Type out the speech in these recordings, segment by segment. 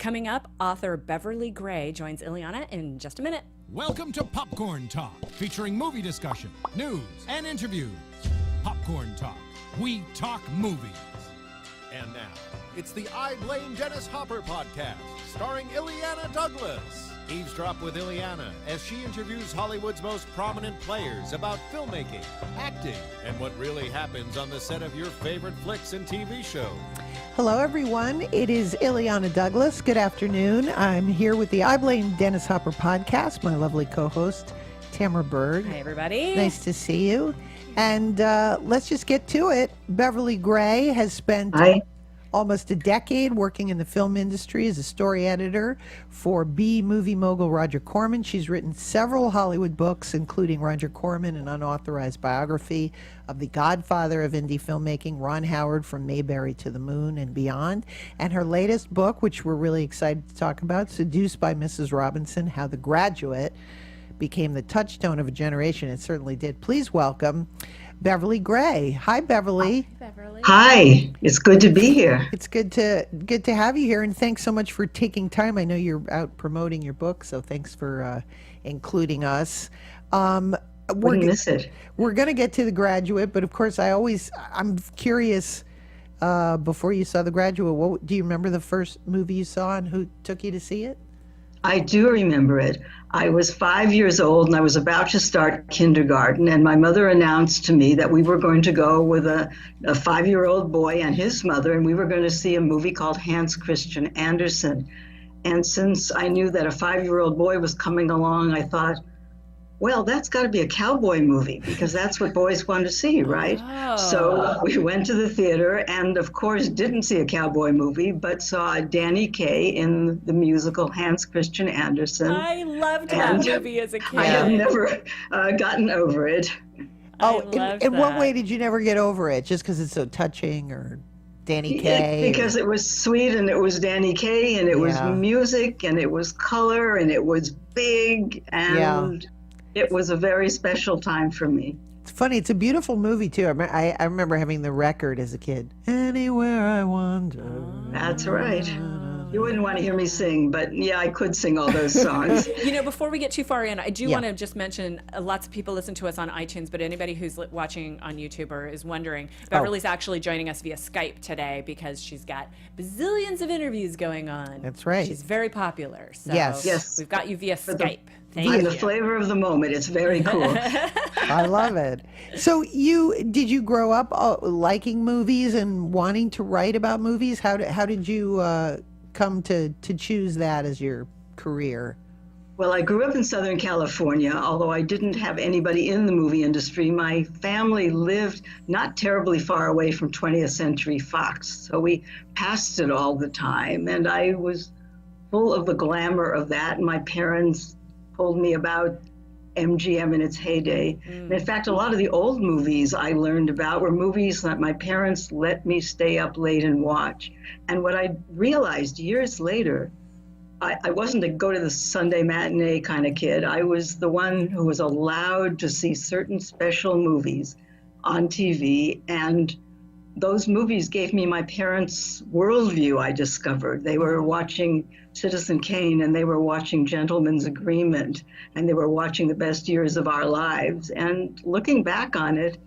Coming up, author Beverly Gray joins Illeana in just a minute. Welcome to Popcorn Talk, featuring movie discussion, news, and interviews. Popcorn Talk. We talk movies. And now, it's the I Blame Dennis Hopper podcast, starring Illeana Douglas. Eavesdrop with Illeana as she interviews Hollywood's most prominent players about filmmaking, acting, and what really happens on the set of your favorite flicks and TV shows. Hello, everyone. It is Illeana Douglas. Good afternoon. I'm here with the I Blame Dennis Hopper podcast, my lovely co-host, Tamara Berg. Hi, everybody. Nice to see you. And let's just get to it. Beverly Gray has spent almost a decade working in the film industry as a story editor for B movie mogul Roger Corman. She's written several Hollywood books, including Roger Corman, an unauthorized biography of the godfather of indie filmmaking, Ron Howard, From Mayberry to the Moon and Beyond. And her latest book, which we're really excited to talk about, Seduced by Mrs. Robinson, How the Graduate Became the Touchstone of a Generation. It certainly did. Please welcome Beverly Gray. Hi, Beverly. Hi, Beverly. Hi, it's good to be here. It's good to have you here, and thanks so much for taking time. I know you're out promoting your book, so thanks for including us. Wouldn't miss it. We're going to get to The Graduate, but of course, I'm curious. Before you saw The Graduate, do you remember the first movie you saw, and who took you to see it? I do remember it. I was 5 years old and I was about to start kindergarten, and my mother announced to me that we were going to go with a 5-year-old boy and his mother, and we were going to see a movie called Hans Christian Andersen. And since I knew that a 5-year-old boy was coming along, I thought, well, that's got to be a cowboy movie, because that's what boys want to see, right? Oh. So we went to the theater and, of course, didn't see a cowboy movie, but saw Danny Kaye in the musical Hans Christian Andersen. I loved that movie as a kid. I have never gotten over it. Oh, in what way did you never get over it? Just because it's so touching, or Danny Kaye? Because it was sweet, and it was Danny Kaye, and it was music, and it was color, and it was big, and it was a very special time for me. It's funny. It's a beautiful movie, too. I remember having the record as a kid. Anywhere I Wander. That's right. You wouldn't want to hear me sing, but yeah, I could sing all those songs. Before we get too far in, I do want to just mention, lots of people listen to us on iTunes, but anybody who's watching on YouTube or is wondering, Beverly's actually joining us via Skype today because she's got bazillions of interviews going on. That's right. She's very popular. So yes. We've got you via Skype. Thank I'm you. the flavor of the moment. It's very cool. I love it. So did you grow up liking movies and wanting to write about movies? How did you come to choose that as your career? Well, I grew up in Southern California, although I didn't have anybody in the movie industry. My family lived not terribly far away from 20th Century Fox, so we passed it all the time, and I was full of the glamour of that. And my parents told me about MGM in its heyday. And in fact, a lot of the old movies I learned about were movies that my parents let me stay up late and watch. And what I realized years later, I wasn't a go to the Sunday matinee kind of kid. I was the one who was allowed to see certain special movies on TV, and those movies gave me my parents' worldview, I discovered. They were watching Citizen Kane, and they were watching Gentleman's Agreement, and they were watching The Best Years of Our Lives. And looking back on it,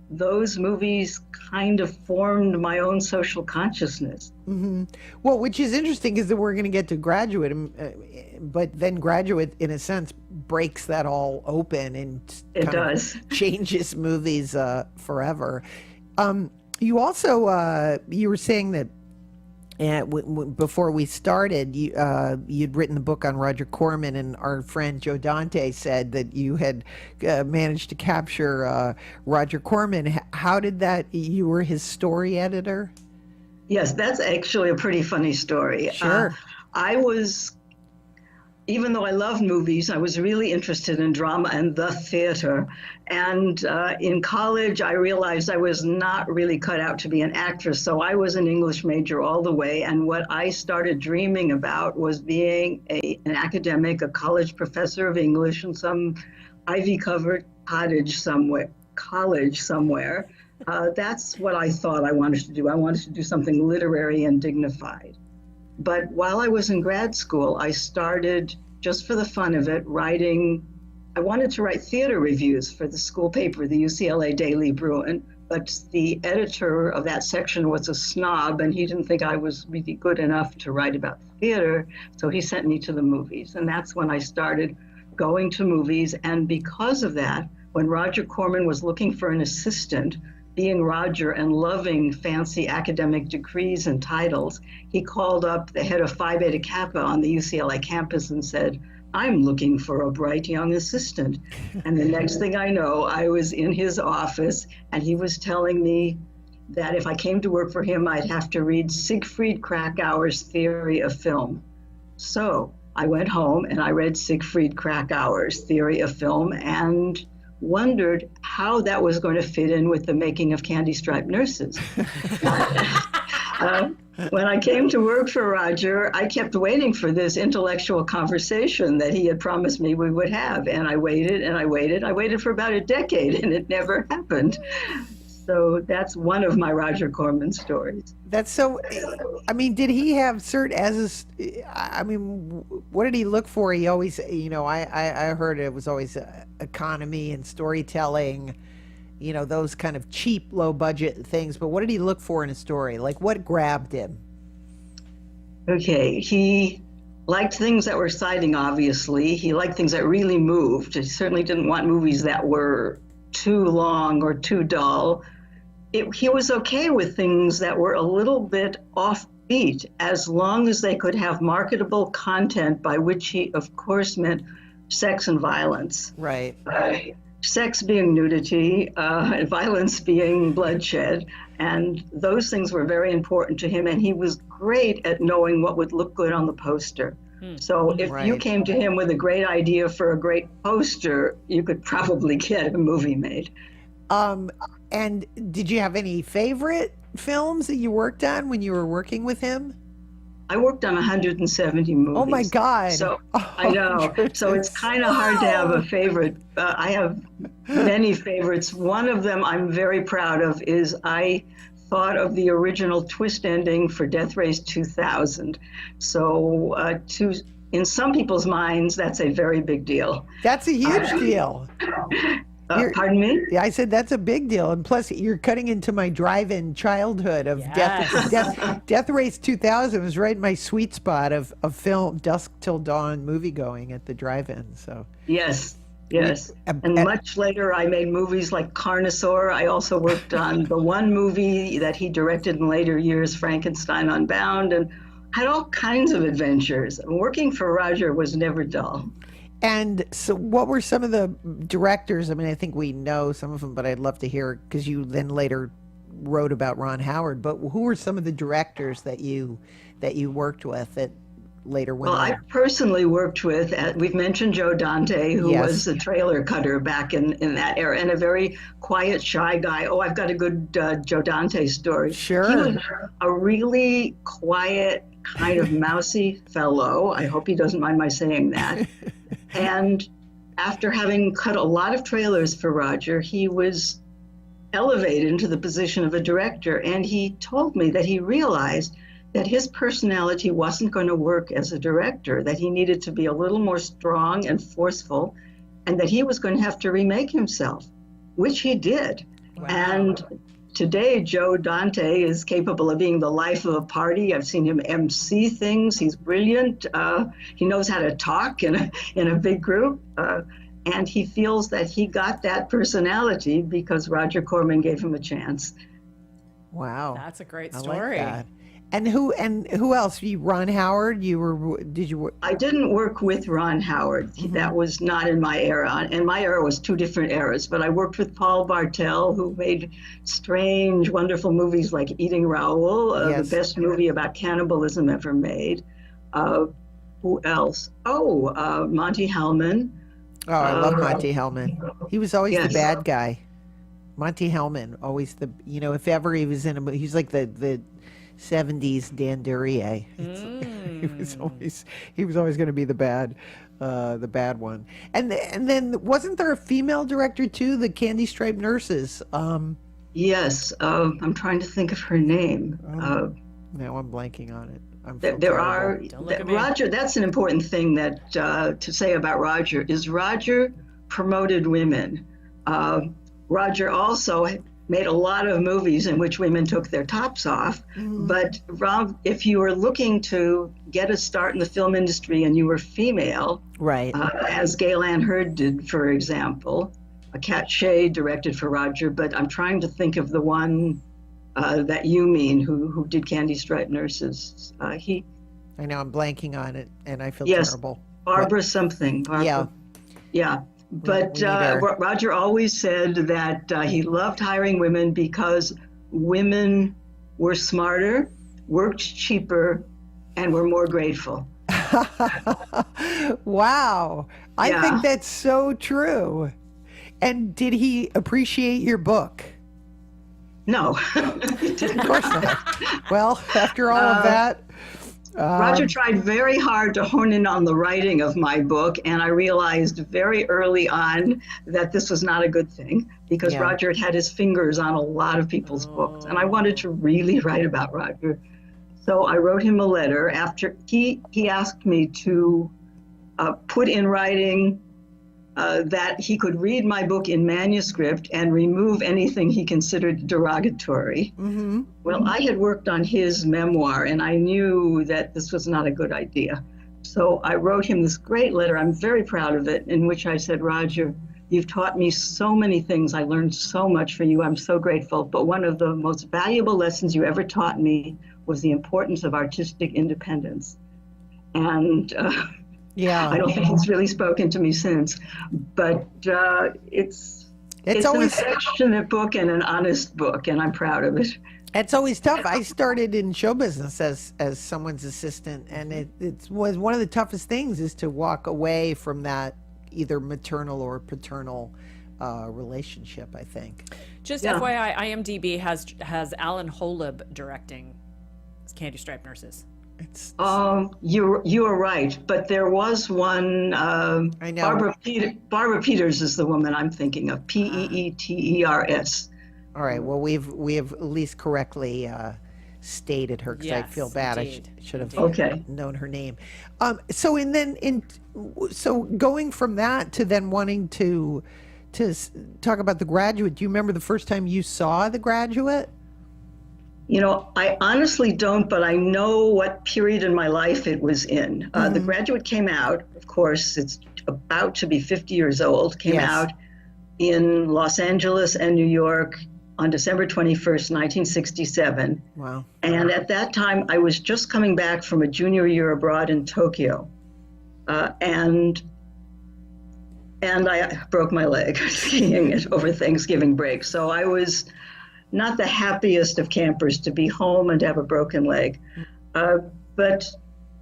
those movies kind of formed my own social consciousness. Mm-hmm. Well, which is interesting, because we're going to get to Graduate, but then Graduate, in a sense, breaks that all open and it does changes movies forever. You also you were saying that before we started, you'd written the book on Roger Corman, and our friend Joe Dante said that you had managed to capture Roger Corman. How did that? You were his story editor? Yes, that's actually a pretty funny story. Sure. Even though I love movies, I was really interested in drama and the theater. And in college, I realized I was not really cut out to be an actress. So I was an English major all the way. And what I started dreaming about was being an academic, a college professor of English in some ivy-covered college somewhere. That's what I thought I wanted to do. I wanted to do something literary and dignified. But while I was in grad school, I started, just for the fun of it, I wanted to write theater reviews for the school paper, the UCLA Daily Bruin, but the editor of that section was a snob, and he didn't think I was really good enough to write about theater, so he sent me to the movies. And that's when I started going to movies, and because of that, when Roger Corman was looking for an assistant, being Roger and loving fancy academic degrees and titles, he called up the head of Phi Beta Kappa on the UCLA campus and said, "I'm looking for a bright young assistant." And the next thing I know, I was in his office, and he was telling me that if I came to work for him, I'd have to read Siegfried Krakauer's Theory of Film. So I went home and I read Siegfried Krakauer's Theory of Film and wondered how that was going to fit in with the making of Candy Striped Nurses. When I came to work for Roger, I kept waiting for this intellectual conversation that he had promised me we would have. And I waited and I waited. I waited for about a decade and it never happened. So that's one of my Roger Corman stories. That's so, I mean, did he have what did he look for? He always, I heard it was always economy and storytelling, those kind of cheap, low budget things. But what did he look for in a story? Like, what grabbed him? Okay, he liked things that were exciting, obviously. He liked things that really moved. He certainly didn't want movies that were too long or too dull. He was okay with things that were a little bit offbeat, as long as they could have marketable content, by which he, of course, meant sex and violence. Right. Sex being nudity, violence being bloodshed. And those things were very important to him. And he was great at knowing what would look good on the poster. So if you came to him with a great idea for a great poster, you could probably get a movie made. And did you have any favorite films that you worked on when you were working with him? I worked on 170 movies. Oh my God. So I know. So it's kind of hard to have a favorite. I have many favorites. One of them I'm very proud of is I thought of the original twist ending for Death Race 2000. So in some people's minds, that's a very big deal. That's a huge deal. Pardon me? Yeah, I said that's a big deal. And plus, you're cutting into my drive-in childhood of Death Race 2000 was right in my sweet spot of film, dusk till dawn movie going at the drive-in. So Yes. And much later, I made movies like Carnosaur. I also worked on the one movie that he directed in later years, Frankenstein Unbound, and had all kinds of adventures. Working for Roger was never dull. And so what were some of the directors? I mean, I think we know some of them, but I'd love to hear, because you then later wrote about Ron Howard, but who were some of the directors that you worked with that later went on? I personally worked with, we've mentioned Joe Dante, who was a trailer cutter back in that era, and a very quiet, shy guy. Oh, I've got a good Joe Dante story. Sure. He was a really quiet, kind of mousy fellow. I hope he doesn't mind my saying that. And after having cut a lot of trailers for Roger, he was elevated into the position of a director. And he told me that he realized that his personality wasn't going to work as a director, that he needed to be a little more strong and forceful, and that he was going to have to remake himself, which he did. Wow. And today, Joe Dante is capable of being the life of a party. I've seen him MC things. He's brilliant. He knows how to talk in a big group. And he feels that he got that personality because Roger Corman gave him a chance. Wow. That's a great story. I like that. And who else? Ron Howard? I didn't work with Ron Howard. Mm-hmm. That was not in my era. And my era was two different eras. But I worked with Paul Bartel, who made strange, wonderful movies like Eating Raoul, the best movie about cannibalism ever made. Who else? Monty Hellman. Oh, I love Monty Hellman. He was always the bad guy. Monty Hellman, always if ever he was in a movie, he's like the 70s Dan Duryea. He was always going to be the bad one. And then wasn't there a female director too, the Candy Striped Nurses? Yes, I'm trying to think of her name. Now I'm blanking on it. There are, Roger, that's an important thing that to say about Roger, is Roger promoted women. Roger also made a lot of movies in which women took their tops off. But Rob, if you were looking to get a start in the film industry and you were female, right, as Gail Ann Hurd did, for example, Cat Shea directed for Roger, but I'm trying to think of the one that you mean, who did Candy Stripe Nurses. I know I'm blanking on it, and I feel terrible. Barbara something. Barbara, yeah. But Roger always said that he loved hiring women because women were smarter, worked cheaper, and were more grateful. Wow. I think that's so true. And did he appreciate your book? No. Of course not. Well, after all of that. Roger tried very hard to hone in on the writing of my book, and I realized very early on that this was not a good thing because Roger had his fingers on a lot of people's books, and I wanted to really write about Roger. So I wrote him a letter after he asked me to put in writing that he could read my book in manuscript and remove anything he considered derogatory. Well, I had worked on his memoir, and I knew that this was not a good idea. So I wrote him this great letter, I'm very proud of it, in which I said, Roger, you've taught me so many things. I learned so much from you. I'm so grateful. But one of the most valuable lessons you ever taught me was the importance of artistic independence. And I don't think he's really spoken to me since, but it's always an affectionate book and an honest book, and I'm proud of it. It's always tough. I started in show business as someone's assistant, and it was one of the toughest things is to walk away from that either maternal or paternal relationship, I think. Just FYI, IMDb has Alan Holub directing Candy Stripe Nurses. You are right, but there was one. I know. Barbara Peters is the woman I'm thinking of. Peeters. All right. Well, we've at least correctly stated her because I feel bad. Indeed. I should have known her name. So going from that to then wanting to talk about The Graduate. Do you remember the first time you saw The Graduate? You know, I honestly don't, but I know what period in my life it was in. The Graduate came out, of course, it's about to be 50 years old, came out in Los Angeles and New York on December 21st, 1967. Wow. And at that time, I was just coming back from a junior year abroad in Tokyo. And I broke my leg skiing over Thanksgiving break. So I was not the happiest of campers to be home and to have a broken leg. But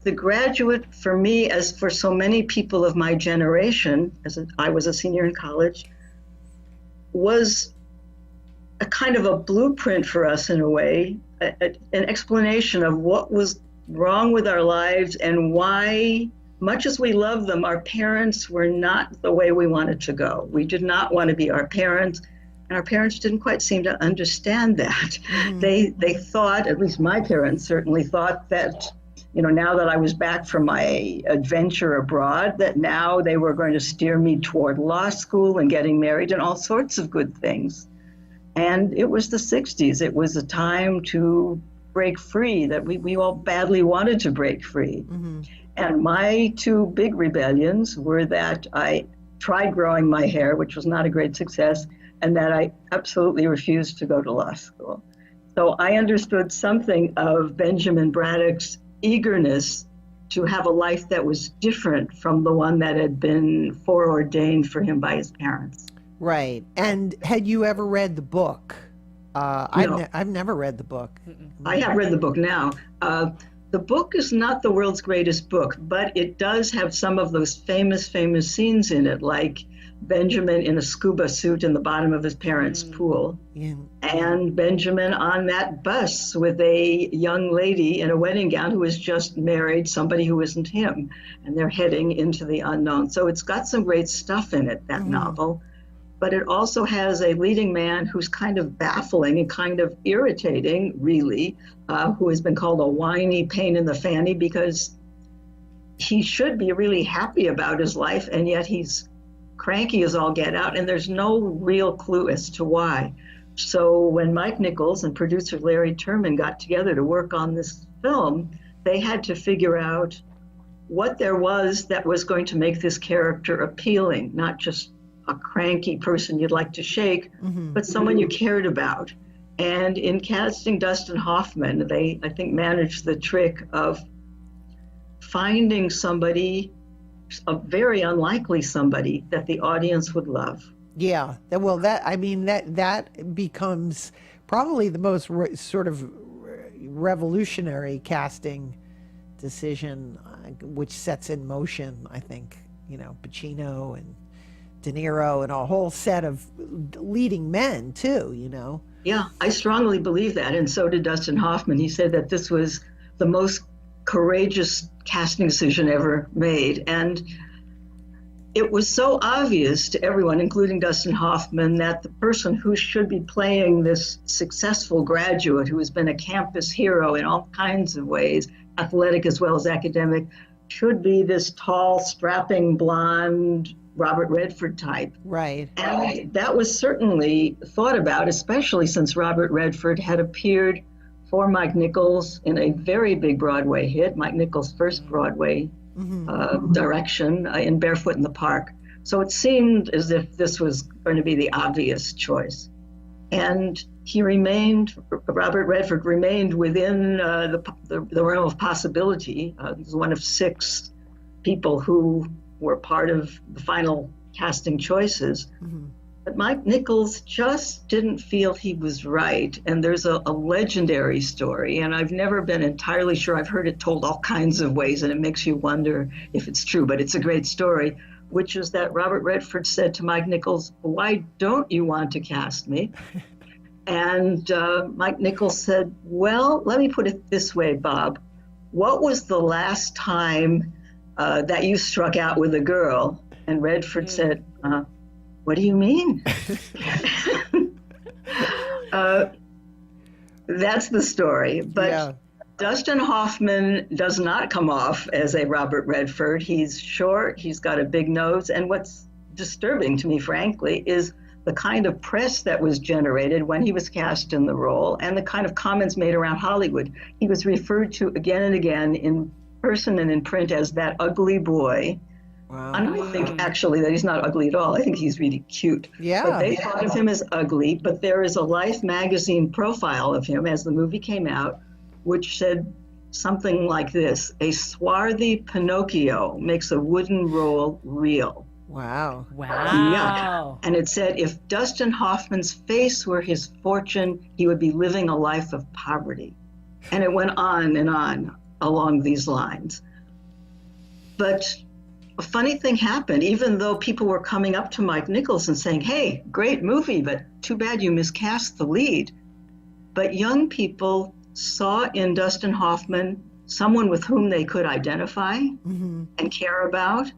The Graduate, for me, as for so many people of my generation, I was a senior in college, was a kind of a blueprint for us in a way, an explanation of what was wrong with our lives and why, much as we love them, our parents were not the way we wanted to go. We did not want to be our parents. And our parents didn't quite seem to understand that. They thought, at least my parents certainly thought that, you know, now that I was back from my adventure abroad, that now they were going to steer me toward law school and getting married and all sorts of good things. And it was the 60s. It was a time to break free, that we all badly wanted to break free. And my two big rebellions were that I tried growing my hair, which was not a great success, and that I absolutely refused to go to law school. So I understood something of Benjamin Braddock's eagerness to have a life that was different from the one that had been foreordained for him by his parents. Right. And had you ever read the book? No. I've never read the book. I have read the book now. The book is not the world's greatest book, but it does have some of those famous scenes in it, like Benjamin in a scuba suit in the bottom of his parents' pool, and Benjamin on that bus with a young lady in a wedding gown who has just married somebody who isn't him, and they're heading into the unknown. So it's got some great stuff in it, that novel. but it also has a leading man who's kind of baffling and kind of irritating, really, who has been called a whiny pain in the fanny because he should be really happy about his life, and yet he's cranky as all get out, and there's no real clue as to why. So when Mike Nichols and producer Larry Terman got together to work on this film, they had to figure out what there was that was going to make this character appealing, not just a cranky person you'd like to shake, but someone you cared about. And in casting Dustin Hoffman, they, I think, managed the trick of finding somebody, a very unlikely somebody, that the audience would love. Yeah. Well, that becomes probably the most sort of revolutionary casting decision, which sets in motion, I think, Pacino and De Niro and a whole set of leading men too, Yeah, I strongly believe that, and so did Dustin Hoffman. He said that this was the most courageous casting decision ever made, and it was so obvious to everyone, including Dustin Hoffman, that the person who should be playing this successful graduate who has been a campus hero in all kinds of ways, athletic as well as academic, should be this tall, strapping, blonde Robert Redford type. Right. And that was certainly thought about, especially since Robert Redford had appeared for Mike Nichols in a very big Broadway hit, Mike Nichols' first Broadway direction, in Barefoot in the Park. So it seemed as if this was going to be the obvious choice. And Robert Redford remained within the realm of possibility. He was one of 6 people who were part of the final casting choices. But Mike Nichols just didn't feel he was right. And there's a legendary story, and I've never been entirely sure. I've heard it told all kinds of ways, and it makes you wonder if it's true, but it's a great story, which is that Robert Redford said to Mike Nichols, "Why don't you want to cast me?" And Mike Nichols said, "Well, let me put it this way, Bob. What was the last time that you struck out with a girl?" And Redford said, "What do you mean?" That's the story. But Dustin Hoffman does not come off as a Robert Redford. He's short, he's got a big nose, and what's disturbing to me, frankly, is the kind of press that was generated when he was cast in the role and the kind of comments made around Hollywood. He was referred to again and again in person and in print as that ugly boy. Wow. And I think actually that he's not ugly at all. I think he's really cute. Yeah. But they thought of him as ugly, but there is a Life magazine profile of him as the movie came out, which said something like this: "A swarthy Pinocchio makes a wooden role real." Wow. Wow. Yeah. And it said if Dustin Hoffman's face were his fortune, he would be living a life of poverty. And it went on and on along these lines. But a funny thing happened. Even though people were coming up to Mike Nichols and saying, "Hey, great movie, but too bad you miscast the lead." But young people saw in Dustin Hoffman someone with whom they could identify and care about.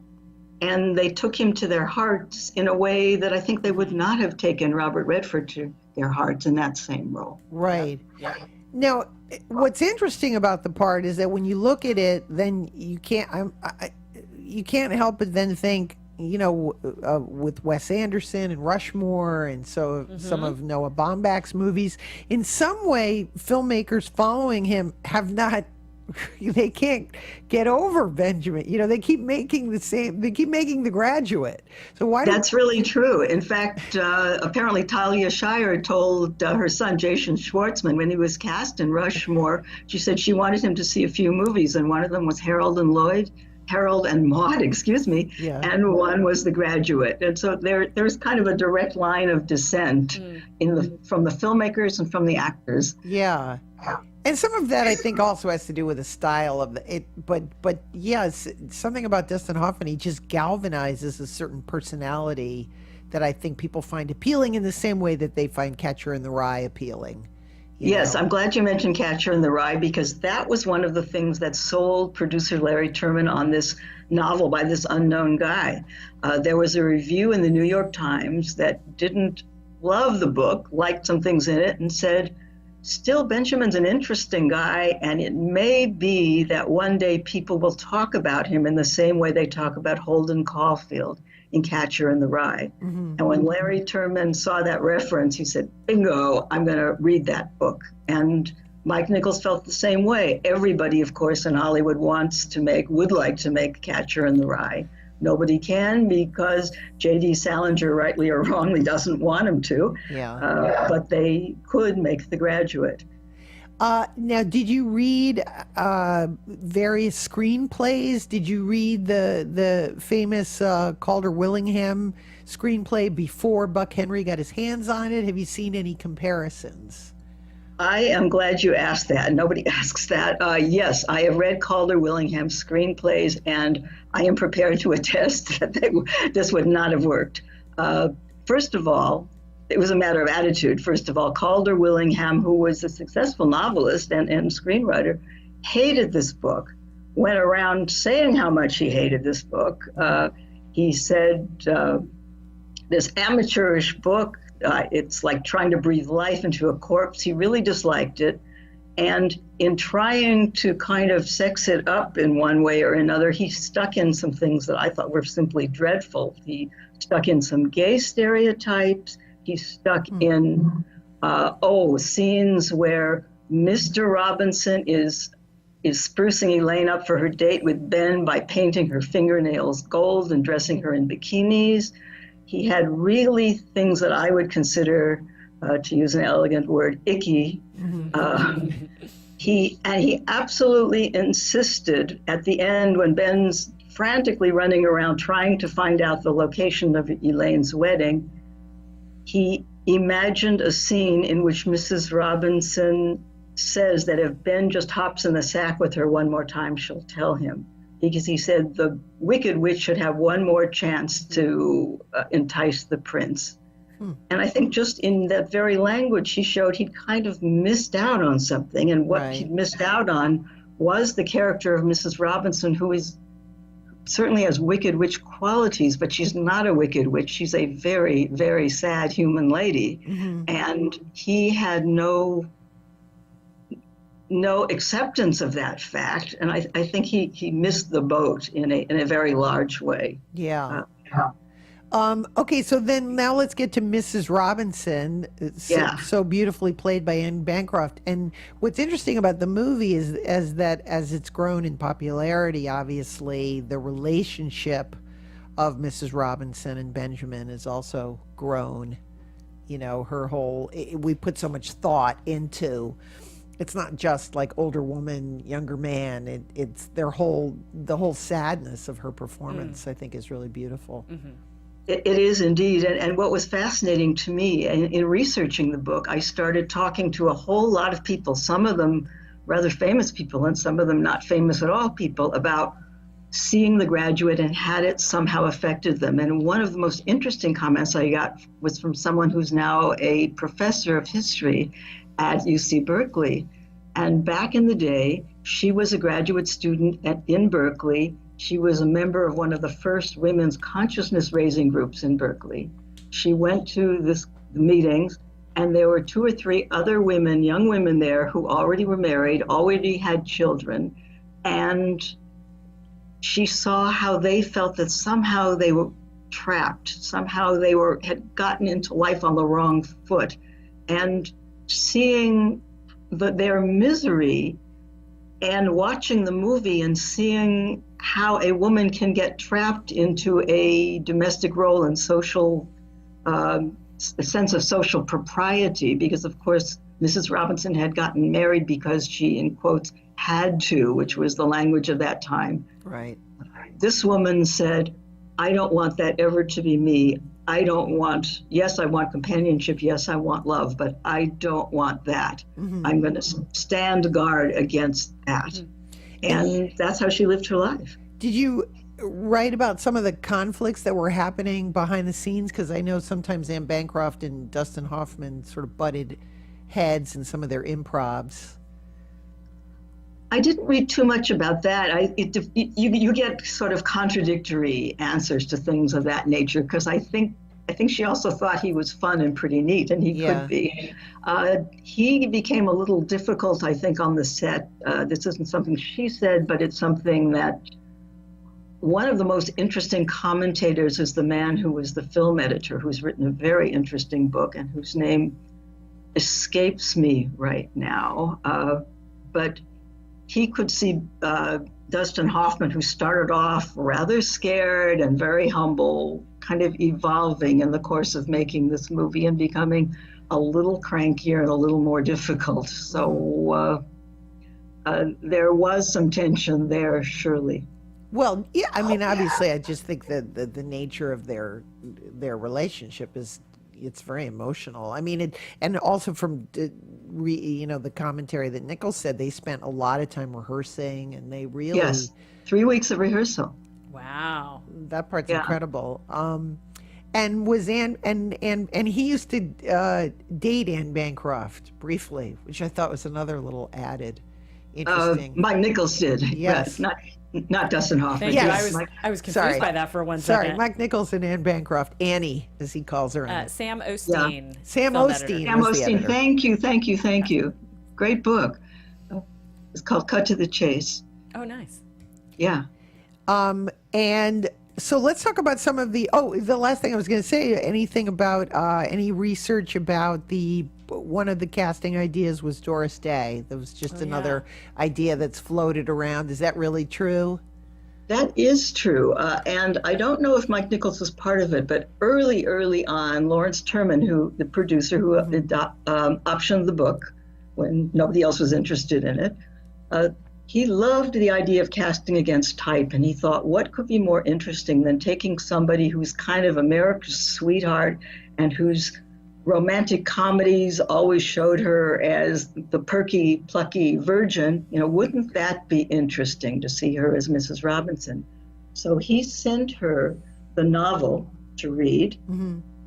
And they took him to their hearts in a way that I think they would not have taken Robert Redford to their hearts in that same role. Right. Yeah. Now, what's interesting about the part is that when you look at it, then you can't help but then think, with Wes Anderson and Rushmore and some of Noah Baumbach's movies, in some way, filmmakers following him they can't get over Benjamin. They keep making The Graduate. So why? That's really true. In fact, apparently Talia Shire told her son Jason Schwartzman when he was cast in Rushmore, she said she wanted him to see a few movies, and one of them was Harold and Maude, and one was The Graduate. And so there's kind of a direct line of descent from the filmmakers and from the actors. Yeah. And some of that, I think, also has to do with the style of it. But yes, something about Dustin Hoffman, he just galvanizes a certain personality that I think people find appealing in the same way that they find Catcher in the Rye appealing. Yes, I'm glad you mentioned Catcher in the Rye, because that was one of the things that sold producer Larry Terman on this novel by this unknown guy. There was a review in the New York Times that didn't love the book, liked some things in it, and said, still, Benjamin's an interesting guy, and it may be that one day people will talk about him in the same way they talk about Holden Caulfield in Catcher in the Rye. Mm-hmm. And when Larry Terman saw that reference, he said, bingo, I'm going to read that book. And Mike Nichols felt the same way. Everybody, of course, in Hollywood would like to make Catcher in the Rye. Nobody can, because J.D. Salinger, rightly or wrongly, doesn't want him to. Yeah. But they could make The Graduate. Now, did you read various screenplays? Did you read the famous Calder-Willingham screenplay before Buck Henry got his hands on it? Have you seen any comparisons? I am glad you asked that. Nobody asks that. Yes, I have read Calder-Willingham screenplays, and I am prepared to attest that this would not have worked. First of all, it was a matter of attitude. First of all, Calder-Willingham, who was a successful novelist and screenwriter, hated this book, went around saying how much he hated this book. He said, this amateurish book, it's like trying to breathe life into a corpse. He really disliked it. And in trying to kind of sex it up in one way or another, he stuck in some things that I thought were simply dreadful. He stuck in some gay stereotypes. He stuck in, scenes where Mr. Robinson is sprucing Elaine up for her date with Ben by painting her fingernails gold and dressing her in bikinis. He had really things that I would consider, to use an elegant word, icky. He absolutely insisted at the end, when Ben's frantically running around trying to find out the location of Elaine's wedding, he imagined a scene in which Mrs. Robinson says that if Ben just hops in the sack with her one more time, she'll tell him. Because he said the Wicked Witch should have one more chance to entice the prince. And I think just in that very language, he showed he'd kind of missed out on something. And what he'd missed out on was the character of Mrs. Robinson, who is certainly has Wicked Witch qualities, but she's not a Wicked Witch. She's a very, very sad human lady. And he had no acceptance of that fact, and I think he missed the boat in a very large way. Yeah. Okay, so then now let's get to Mrs. Robinson, so beautifully played by Anne Bancroft. And what's interesting about the movie is that as it's grown in popularity, obviously the relationship of Mrs. Robinson and Benjamin has also grown. You know, we put so much thought into. It's not just like older woman, younger man. It's the whole sadness of her performance, I think, is really beautiful. It is indeed. And what was fascinating to me in researching the book, I started talking to a whole lot of people, some of them rather famous people and some of them not famous at all people, about seeing The Graduate and had it somehow affected them. And one of the most interesting comments I got was from someone who's now a professor of history at UC Berkeley. And back in the day, she was a graduate student in Berkeley. She was a member of one of the first women's consciousness raising groups in Berkeley. She went to the meetings, and there were 2 or 3 other women, young women there, who already were married, already had children. And she saw how they felt that somehow they were trapped, somehow they had gotten into life on the wrong foot. And seeing their misery and watching the movie and seeing how a woman can get trapped into a domestic role and social, a sense of social propriety, because of course Mrs. Robinson had gotten married because she, in quotes, had to, which was the language of that time. Right. This woman said, I don't want that ever to be me. I want companionship. Yes, I want love, but I don't want that. I'm going to stand guard against that. And that's how she lived her life. Did you write about some of the conflicts that were happening behind the scenes? Because I know sometimes Anne Bancroft and Dustin Hoffman sort of butted heads and some of their improvs. I didn't read too much about that. You get sort of contradictory answers to things of that nature, because I think she also thought he was fun and pretty neat, and he could be. He became a little difficult, I think, on the set. This isn't something she said, but it's something that one of the most interesting commentators is the man who was the film editor, who's written a very interesting book and whose name escapes me right now. But he could see Dustin Hoffman, who started off rather scared and very humble, kind of evolving in the course of making this movie and becoming a little crankier and a little more difficult. So there was some tension there, surely. Well, yeah, I mean, obviously, I just think that the nature of their relationship it's very emotional. I mean, and also from the commentary that Nichols said, they spent a lot of time rehearsing, and they really 3 weeks of rehearsal. Wow, that part's incredible. And was and he used to date Anne Bancroft briefly, which I thought was another little added interesting. Mike Nichols did, yes, not Dustin Hoffman. Thank Yes. you. I was confused by that for one second. Sorry, Mike Nichols and Anne Bancroft, Annie, as he calls her. Sam Osteen. Sam film Osteen. editor. Sam was the Osteen, editor. thank you. Great book. It's called Cut to the Chase. Oh, nice. Yeah. And so let's talk about some of the last thing I was going to say, anything about any research about one of the casting ideas was Doris Day. There was just another idea that's floated around. Is that really true? That is true. And I don't know if Mike Nichols was part of it, but early on, Lawrence Terman, the producer who optioned the book when nobody else was interested in it, he loved the idea of casting against type, and he thought, what could be more interesting than taking somebody who's kind of America's sweetheart and whose romantic comedies always showed her as the perky, plucky virgin? Wouldn't that be interesting to see her as Mrs. Robinson? So he sent her the novel to read,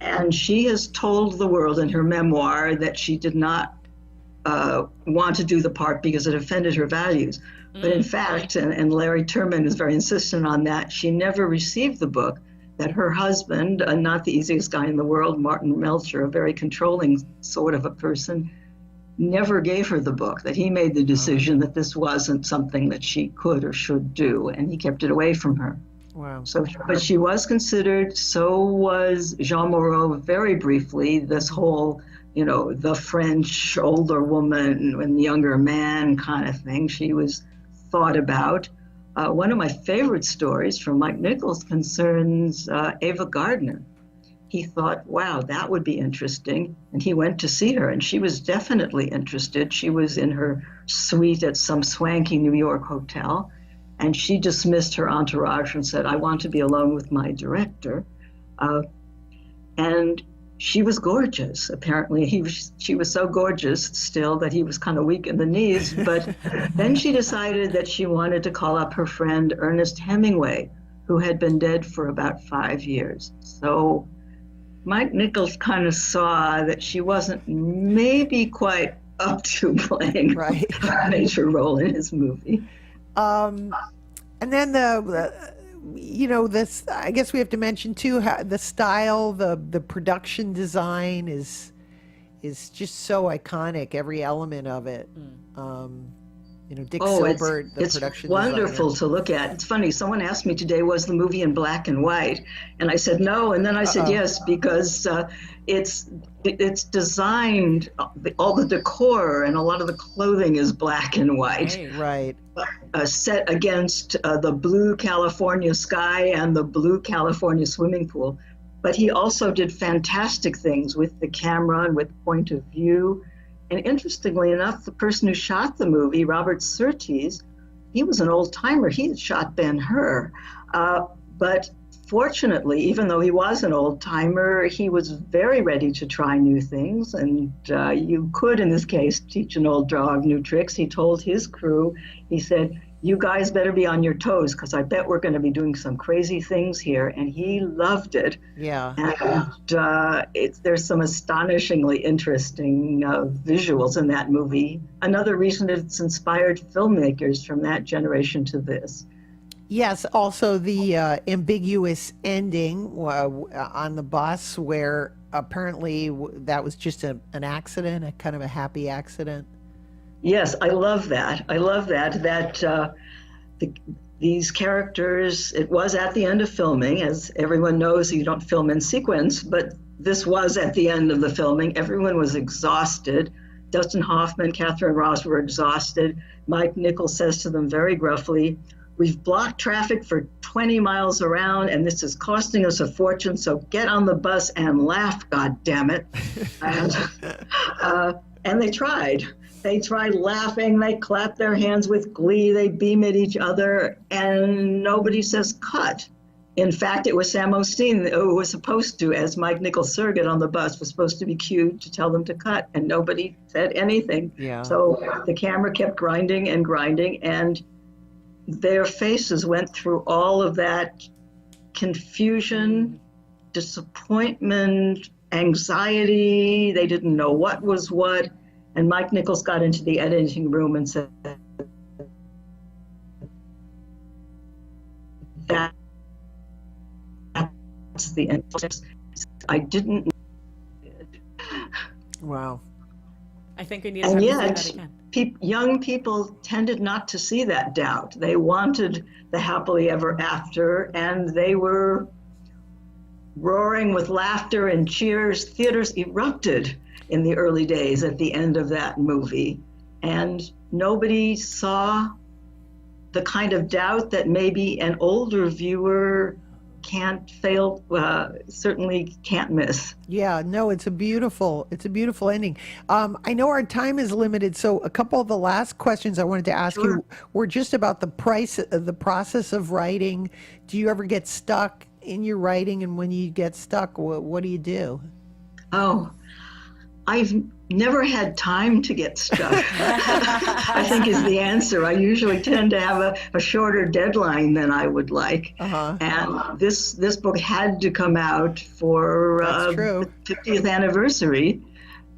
and she has told the world in her memoir that she did not want to do the part because it offended her values. But in fact, and Larry Terman is very insistent on that, she never received the book, that her husband, not the easiest guy in the world, Martin Melcher, a very controlling sort of a person, never gave her the book, that he made the decision that this wasn't something that she could or should do, and he kept it away from her. Wow. So, but she was considered, so was Jean Moreau very briefly, this whole, the French older woman and younger man kind of thing. She was thought about. One of my favorite stories from Mike Nichols concerns Ava Gardner. He thought, wow, that would be interesting. And he went to see her, and she was definitely interested. She was in her suite at some swanky New York hotel, and she dismissed her entourage and said, I want to be alone with my director. And she was gorgeous. Apparently, she was so gorgeous still that he was kind of weak in the knees. But then she decided that she wanted to call up her friend Ernest Hemingway, who had been dead for about 5 years. So Mike Nichols kind of saw that she wasn't maybe quite up to playing a major role in his movie. And then this, I guess we have to mention too, how the style, the production design is just so iconic. Every element of it. Dick Silbert, the production designer. It's wonderful to look at. It's funny. Someone asked me today, was the movie in black and white? And I said no, and then I said yes, because it's designed. All the decor and a lot of the clothing is black and white. Right. Set against the blue California sky and the blue California swimming pool. But he also did fantastic things with the camera and with point of view. And interestingly enough, the person who shot the movie, Robert Surtees, he was an old timer. He had shot Ben-Hur. But fortunately, even though he was an old timer, he was very ready to try new things. And you could, in this case, teach an old dog new tricks. He told his crew, he said, you guys better be on your toes because I bet we're going to be doing some crazy things here. And he loved it. Yeah. And there's some astonishingly interesting visuals in that movie. Another reason it's inspired filmmakers from that generation to this. Yes, also the ambiguous ending on the bus where apparently that was just an accident, a kind of a happy accident. Yes, I love that. These characters, it was at the end of filming. As everyone knows, you don't film in sequence, but this was at the end of the filming. Everyone was exhausted. Dustin Hoffman, Catherine Ross were exhausted. Mike Nichols says to them very gruffly, "We've blocked traffic for 20 miles around, and this is costing us a fortune, so get on the bus and laugh, goddammit." And they tried. They tried laughing, they clapped their hands with glee, they beam at each other, and nobody says cut. In fact, it was Sam Osteen who was supposed to, as Mike Nichols' surrogate on the bus, was supposed to be cued to tell them to cut, and nobody said anything. Yeah. So the camera kept grinding, and their faces went through all of that confusion, disappointment, anxiety. They didn't know what was what. And Mike Nichols got into the editing room and said, "That's the end." I didn't. Wow. I think we need to say that again. Young people tended not to see that doubt. They wanted the happily ever after, and they were roaring with laughter and cheers. Theaters erupted in the early days at the end of that movie. And nobody saw the kind of doubt that maybe an older viewer certainly can't miss. Yeah, no, it's a beautiful ending. I know our time is limited, so a couple of the last questions I wanted to ask you were just about the process of writing. Do you ever get stuck in your writing? And when you get stuck, what do you do? Oh, I've never had time to get stuck, I think is the answer. I usually tend to have a shorter deadline than I would like. And this book had to come out for the 50th anniversary.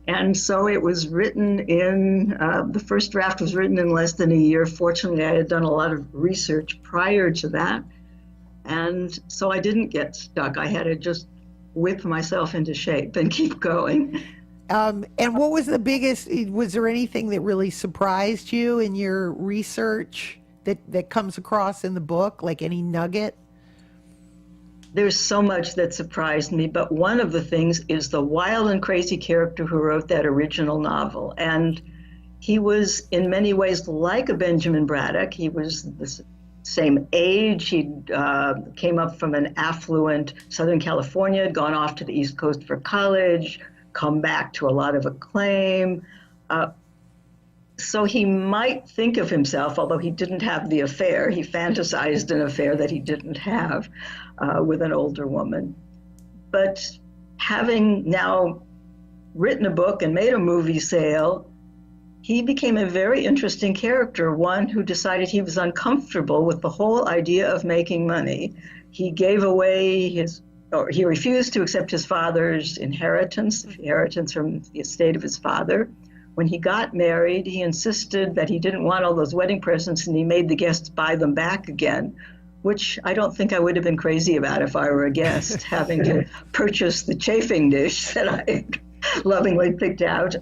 And so it was written the first draft was written in less than a year. Fortunately, I had done a lot of research prior to that. And so I didn't get stuck. I had to just whip myself into shape and keep going. And what was the biggest, was there anything that really surprised you in your research that comes across in the book, like any nugget? There's so much that surprised me, but one of the things is the wild and crazy character who wrote that original novel. And he was in many ways like a Benjamin Braddock. He was the same age. He came up from an affluent Southern California, had gone off to the East Coast for college, come back to a lot of acclaim. So he might think of himself, although he didn't have the affair, he fantasized an affair that he didn't have with an older woman. But having now written a book and made a movie sale, he became a very interesting character, one who decided he was uncomfortable with the whole idea of making money. He gave away he refused to accept his father's inheritance from the estate of his father. When he got married, he insisted that he didn't want all those wedding presents, and he made the guests buy them back again, which I don't think I would have been crazy about if I were a guest, having to purchase the chafing dish that I lovingly picked out.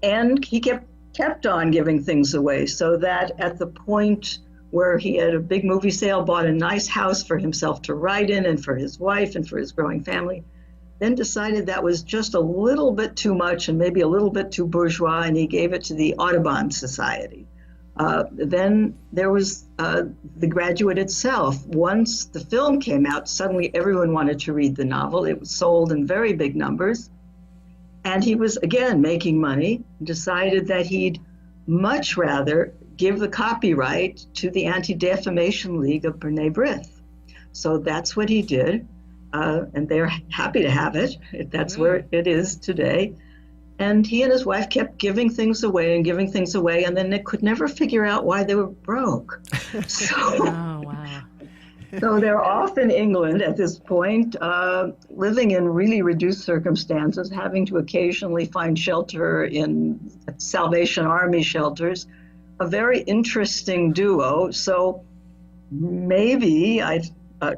And he kept on giving things away, so that at the point where he had a big movie sale, bought a nice house for himself to write in and for his wife and for his growing family, then decided that was just a little bit too much and maybe a little bit too bourgeois, and he gave it to the Audubon Society. Then there was The Graduate itself. Once the film came out, suddenly everyone wanted to read the novel. It was sold in very big numbers. And he was, again, making money, decided that he'd much rather give the copyright to the Anti-Defamation League of B'nai B'rith. So that's what he did, and they're happy to have it. That's where it is today. And he and his wife kept giving things away and giving things away, and then they could never figure out why they were broke. So, Oh, wow. so they're off in England at this point, living in really reduced circumstances, having to occasionally find shelter in Salvation Army shelters. A very interesting duo. So maybe I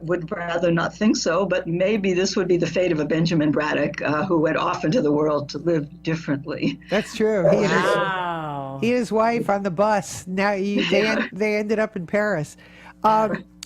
would rather not think so, but maybe this would be the fate of a Benjamin Braddock who went off into the world to live differently. That's true. Wow. He and his wife on the bus. Now they ended up in Paris.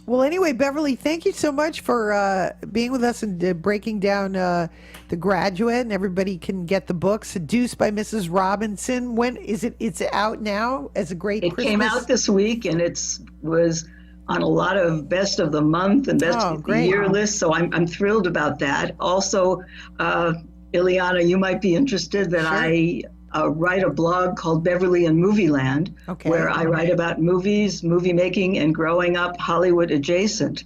Well, anyway, Beverly, thank you so much for being with us and breaking down The Graduate. And everybody can get the book, Seduced by Mrs. Robinson. When is it? It's out now as a great Christmas. It came out this week, and it was on a lot of best of the month and best of the year lists. So I'm thrilled about that. Also, Illeana, you might be interested that I write a blog called Beverly and Movie Land, where I write about movies, movie making, and growing up Hollywood adjacent.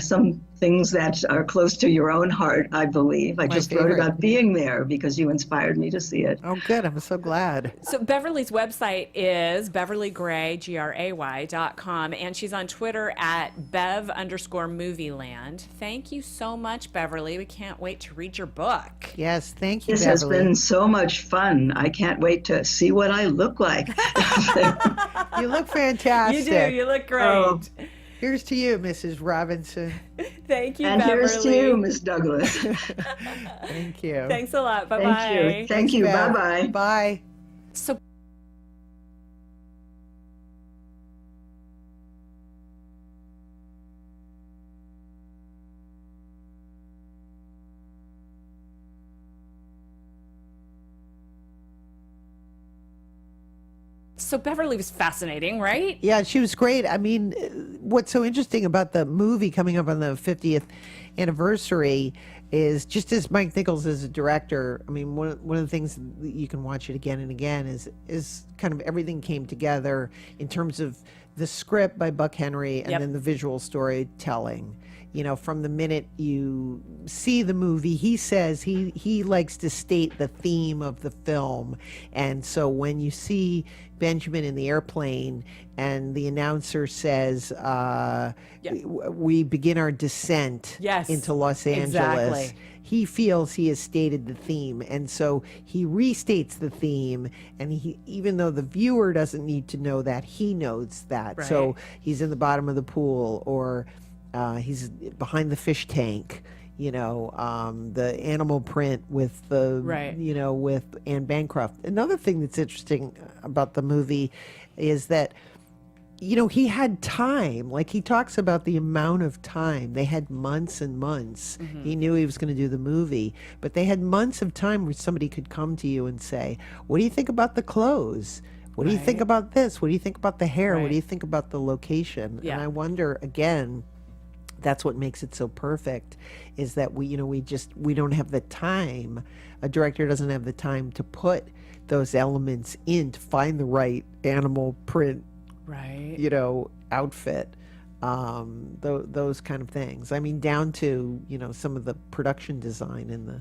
Some things that are close to your own heart, I believe. I just wrote about being there because you inspired me to see it. Oh, good. I'm so glad. So Beverly's website is beverlygray.com, and she's on Twitter at Bev_Movieland. Thank you so much, Beverly. We can't wait to read your book. Yes, thank you, This Beverly. has been so much fun. I can't wait to see what I look like. You look fantastic. You do. You look great. Oh. Here's to you, Mrs. Robinson. Thank you, And Beverly. here's to you, Miss Douglas. Thank you. Thanks a lot. Bye-bye. Thank you. Thank you. Bev. Bye-bye. Bye. So So Beverly was fascinating, right? Yeah, she was great. I mean, what's so interesting about the movie coming up on the 50th anniversary is, just as Mike Nichols is a director, I mean, one of the things that you can watch it again and again is kind of everything came together in terms of the script by Buck Henry and then the visual storytelling. You know, from the minute you see the movie, he says he likes to state the theme of the film. And so when you see Benjamin in the airplane and the announcer says, we begin our descent into Los Angeles, he feels he has stated the theme. And so he restates the theme, and he, even though the viewer doesn't need to know that, he knows that. Right. So he's in the bottom of the pool, or he's behind the fish tank, you know, the animal print with the, you know, with Anne Bancroft. Another thing that's interesting about the movie is that, you know, he had time. Like, he talks about the amount of time. They had months and months. He knew he was going to do the movie, but they had months of time where somebody could come to you and say, what do you think about the clothes? What do you think about this? What do you think about the hair? What do you think about the location? And I wonder, again, that's what makes it so perfect, is that we don't have the time. A director doesn't have the time to put those elements in to find the right animal print, you know, outfit, those kind of things. I mean, down to, you know, some of the production design in the,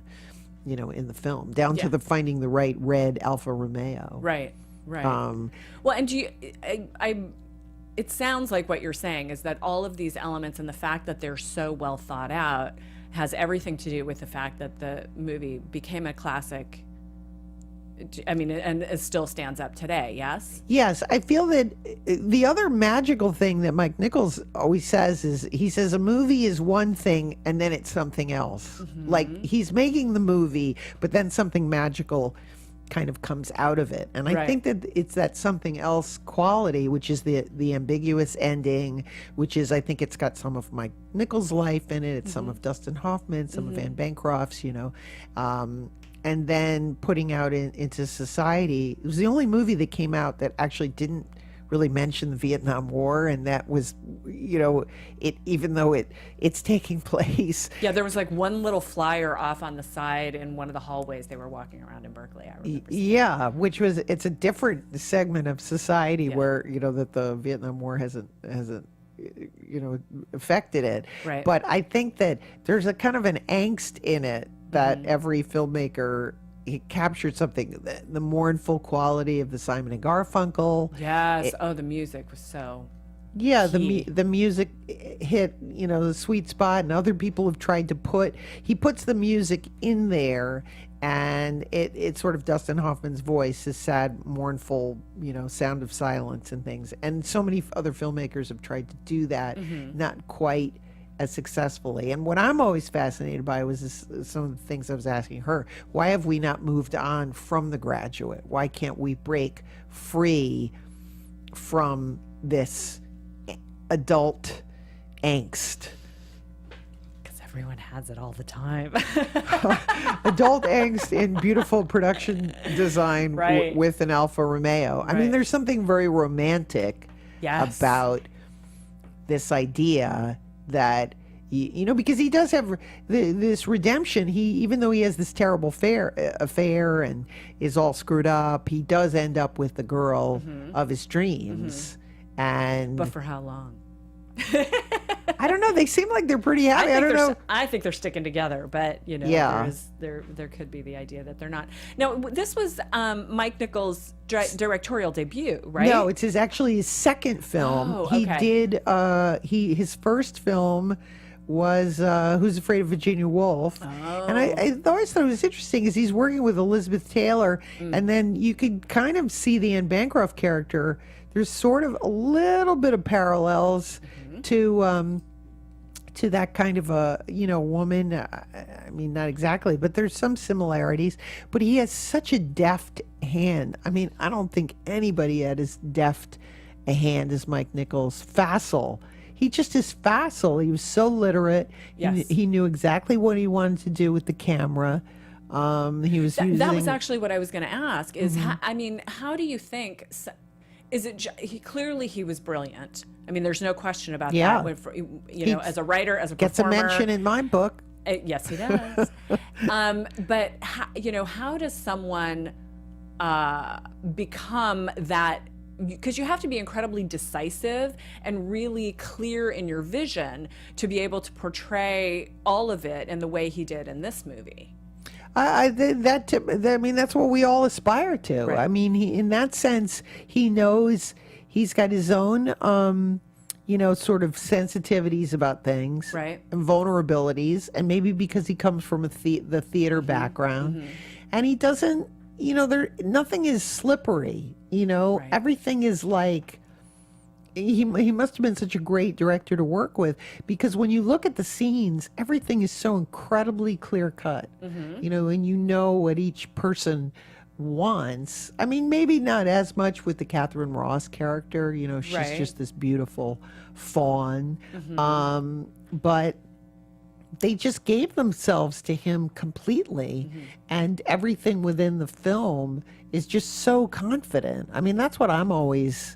you know, in the film, down to the finding the right red Alfa Romeo. Right. Well, and do you, it sounds like what you're saying is that all of these elements and the fact that they're so well thought out has everything to do with the fact that the movie became a classic. I mean, and it still stands up today, yes? Yes. I feel that the other magical thing that Mike Nichols always says is, he says a movie is one thing and then it's something else. Like, he's making the movie, but then something magical kind of comes out of it. And I think that it's that something else quality, which is the ambiguous ending, which is, I think it's got some of Mike Nichols' life in it. It's some of Dustin Hoffman, some of Anne Bancroft's, you know, and then putting out into society. It was the only movie that came out that actually didn't really mention the Vietnam War, and that was, you know, it, even though it's taking place. Yeah, there was like one little flyer off on the side in one of the hallways they were walking around in Berkeley. I remember. Yeah, which was, it's a different segment of society where, you know, that the Vietnam War hasn't you know, affected it. Right. But I think that there's a kind of an angst in it that every filmmaker he captured something, the mournful quality of the Simon and Garfunkel. Yes. The music was so. Yeah, key. the music hit, the sweet spot, and other people have tried to he puts the music in there, and it's sort of Dustin Hoffman's voice, his sad, mournful, sound of silence and things. And so many other filmmakers have tried to do that, not quite as successfully. And what I'm always fascinated by was some of the things I was asking her. Why have we not moved on from The Graduate? Why can't we break free from this adult angst? Because everyone has it all the time. Adult angst in beautiful production design Right. with an Alfa Romeo. I mean, Right. there's something very romantic Yes. about this idea that because he does have this redemption. He, even though he has this terrible affair and is all screwed up, he does end up with the girl of his dreams. And But for how long? I don't know. They seem like they're pretty happy. I don't know. I think they're sticking together, but Yeah. there could be the idea that they're not. Now, this was Mike Nichols' directorial debut, right? No, it's actually his second film. Oh, He okay. did. His first film was Who's Afraid of Virginia Woolf, and I always thought it was interesting is he's working with Elizabeth Taylor, and then you could kind of see the Anne Bancroft character. There's sort of a little bit of parallels to that kind of a woman. I mean, not exactly, but there's some similarities. But he has such a deft hand. I mean, I don't think anybody had as deft a hand as Mike Nichols. Facile. He just is facile. He was so literate. Yes. He knew exactly what he wanted to do with the camera. He was using. That was actually what I was going to ask. Is how do you think? Is it? Clearly he was brilliant. I mean, there's no question about Yeah. that. As a writer, as a Gets performer, a mention in my book. Yes, he does. But how does someone become that? Because you have to be incredibly decisive and really clear in your vision to be able to portray all of it in the way he did in this movie. I mean, that's what we all aspire to. Right. I mean, in that sense, he knows he's got his own, sort of sensitivities about things, Right. and vulnerabilities, and maybe because he comes from the theater background, and he doesn't, nothing is slippery. Right. Everything is like. He must have been such a great director to work with, because when you look at the scenes, everything is so incredibly clear cut, and you know what each person wants. I mean, maybe not as much with the Catherine Ross character, she's Right. just this beautiful fawn, but they just gave themselves to him completely, and everything within the film is just so confident. I mean, that's what I'm always...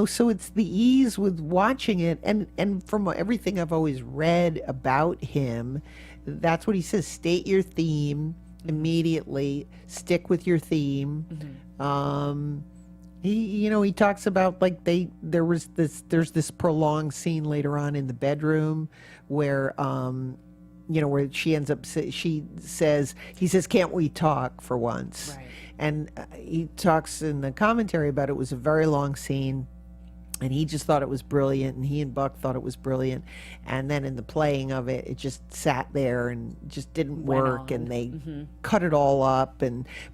so it's the ease with watching it, and from everything I've always read about him, that's what he says: state your theme immediately, stick with your theme. He talks about like there's this prolonged scene later on in the bedroom where where he says, "Can't we talk for once?" Right. And he talks in the commentary about it was a very long scene, and he just thought it was brilliant, and he and Buck thought it was brilliant. And then in the playing of it, it just sat there and just didn't work, and they cut it all up.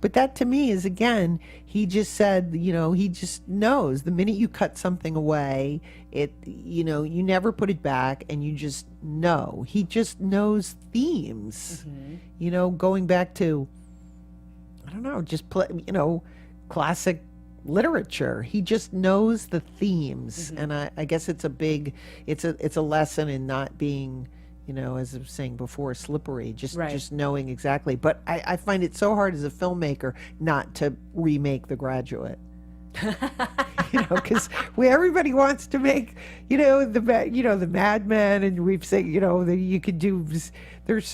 But that to me is, again, he just said, he just knows the minute you cut something away, you never put it back, and you just know. He just knows themes, going back to, I don't know, just play, classic literature. He just knows the themes, and I guess it's a lesson in not being, as I was saying before, slippery. Just knowing exactly. But I find it so hard as a filmmaker not to remake The Graduate. Because everybody wants to make, the Mad Men, and we've said, that you could do. There's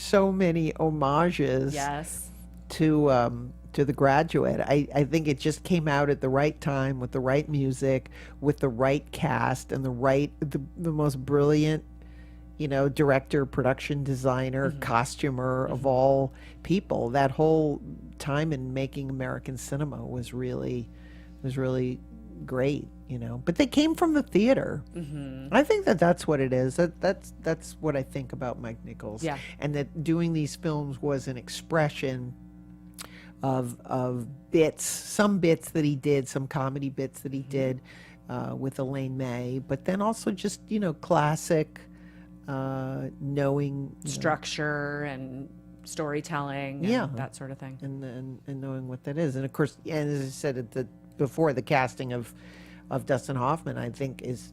so many homages. Yes. To The Graduate. I think it just came out at the right time, with the right music, with the right cast, and the most brilliant director, production designer, costumer of all people. That whole time in making American cinema was really great, But they came from the theater. I think that's what it is. That's what I think about Mike Nichols. Yeah. And that doing these films was an expression of bits, some bits that he did, some comedy bits that he did with Elaine May, but then also just, classic knowing structure and storytelling and that sort of thing. And knowing what that is. And of course, and as I said before, the casting of Dustin Hoffman, I think is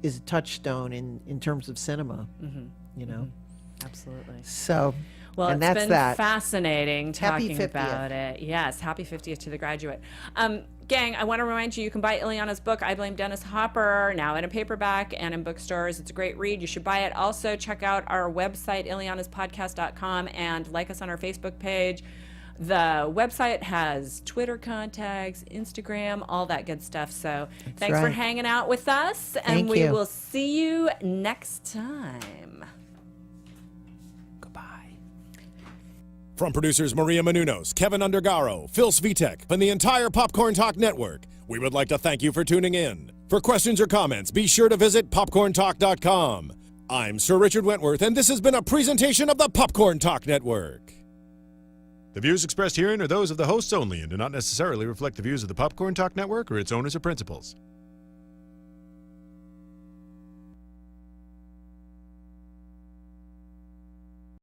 a touchstone in terms of cinema. Absolutely. So, well, and it's that's been that. fascinating Happy talking 50th. about it. Yes, happy 50th to The Graduate. Gang, I want to remind you can buy Illeana's book, I Blame Dennis Hopper, now in a paperback and in bookstores. It's a great read. You should buy it. Also, check out our website, illeanaspodcast.com, and like us on our Facebook page. The website has Twitter contacts, Instagram, all that good stuff. So thanks for right. hanging out with us, and Thank we you. will see you next time. From producers Maria Menounos, Kevin Undergaro, Phil Svitek, and the entire Popcorn Talk Network, we would like to thank you for tuning in. For questions or comments, be sure to visit popcorntalk.com. I'm Sir Richard Wentworth, and this has been a presentation of the Popcorn Talk Network. The views expressed herein are those of the hosts only and do not necessarily reflect the views of the Popcorn Talk Network or its owners or principals.